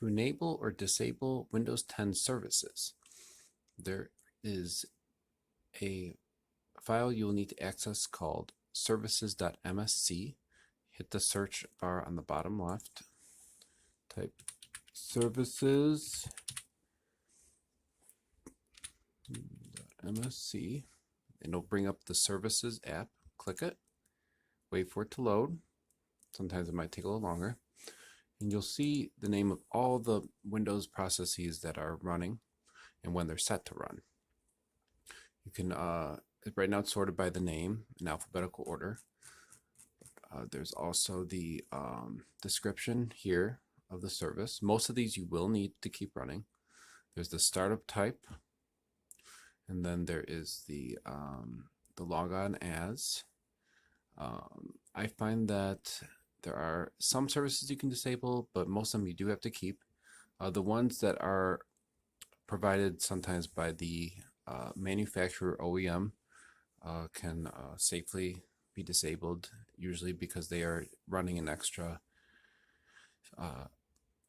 To enable or disable Windows 10 services, there is a file you'll need to access called services.msc. Hit the search bar on the bottom left, type services.msc, and it'll bring up the services app. Click it, wait for it to load. Sometimes it might take a little longer. And you'll see the name of all the Windows processes that are running and when they're set to run. You can, right now it's sorted by the name in alphabetical order. There's also the description here of the service. Most of these you will need to keep running. There's the startup type, and then there is the log on as. I find that there are some services you can disable, but most of them you do have to keep. The ones that are provided sometimes by the manufacturer OEM can safely be disabled, usually because they are running an extra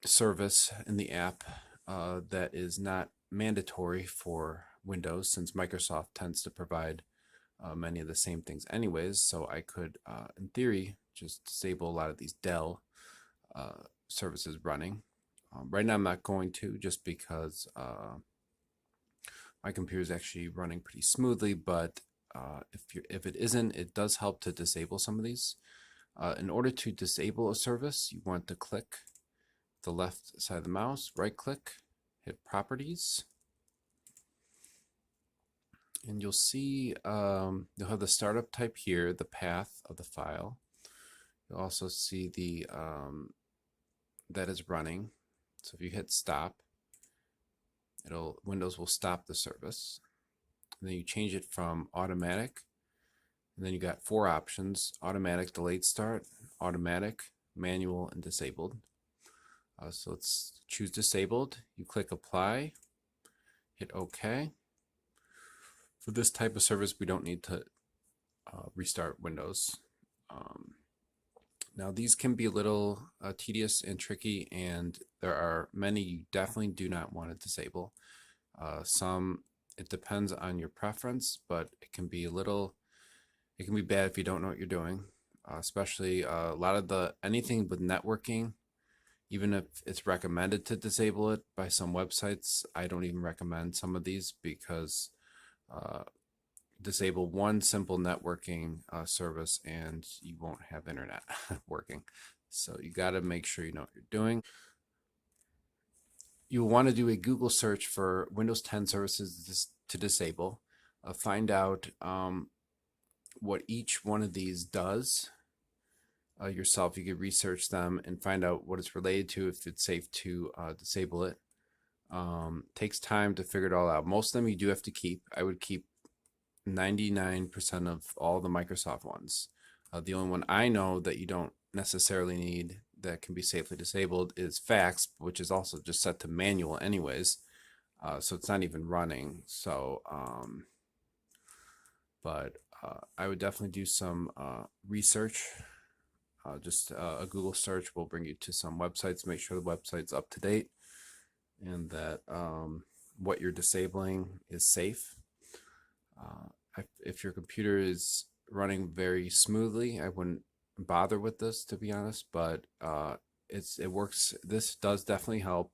service in the app that is not mandatory for Windows, since Microsoft tends to provide many of the same things anyways. So I could, in theory, just disable a lot of these Dell services running. Right now I'm not going to, just because my computer is actually running pretty smoothly, but if it isn't, it does help to disable some of these. In order to disable a service, you want to click the left side of the mouse, right click, hit properties, and you'll see you'll have the startup type here, the path of the file. You'll also see the that is running. So if you hit stop, Windows will stop the service. And then you change it from automatic, and then you got 4 options: automatic, delayed start, automatic, manual, and disabled. So let's choose disabled. You click apply, hit OK. For this type of service, we don't need to restart Windows. Now these can be a little tedious and tricky, and there are many you definitely do not want to disable. Some, it depends on your preference, but it can be bad if you don't know what you're doing. Especially a lot of anything with networking, even if it's recommended to disable it by some websites, I don't even recommend some of these, because disable one simple networking service and you won't have internet working. So you got to make sure you know what you're doing. You'll want to do a Google search for Windows 10 services to disable. Find out what each one of these does yourself. You could research them and find out what it's related to, if it's safe to disable it. Takes time to figure it all out. Most of them you do have to keep. I would keep 99% of all the Microsoft ones. The only one I know that you don't necessarily need that can be safely disabled is Fax, which is also just set to manual anyways, so it's not even running. So but I would definitely do some research. Just a Google search will bring you to some websites. Make sure the website's up to date and that what you're disabling is safe. If your computer is running very smoothly, I wouldn't bother with this, to be honest, but it works. This does definitely help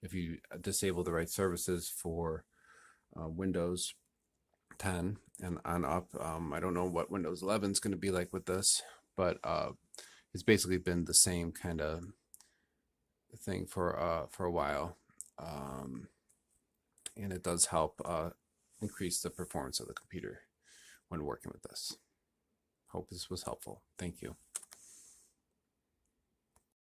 if you disable the right services for Windows 10 and on up. I don't know what Windows 11 is going to be like with this, but it's basically been the same kind of thing for a while, and it does help increase the performance of the computer when working with this. Hope this was helpful. Thank you.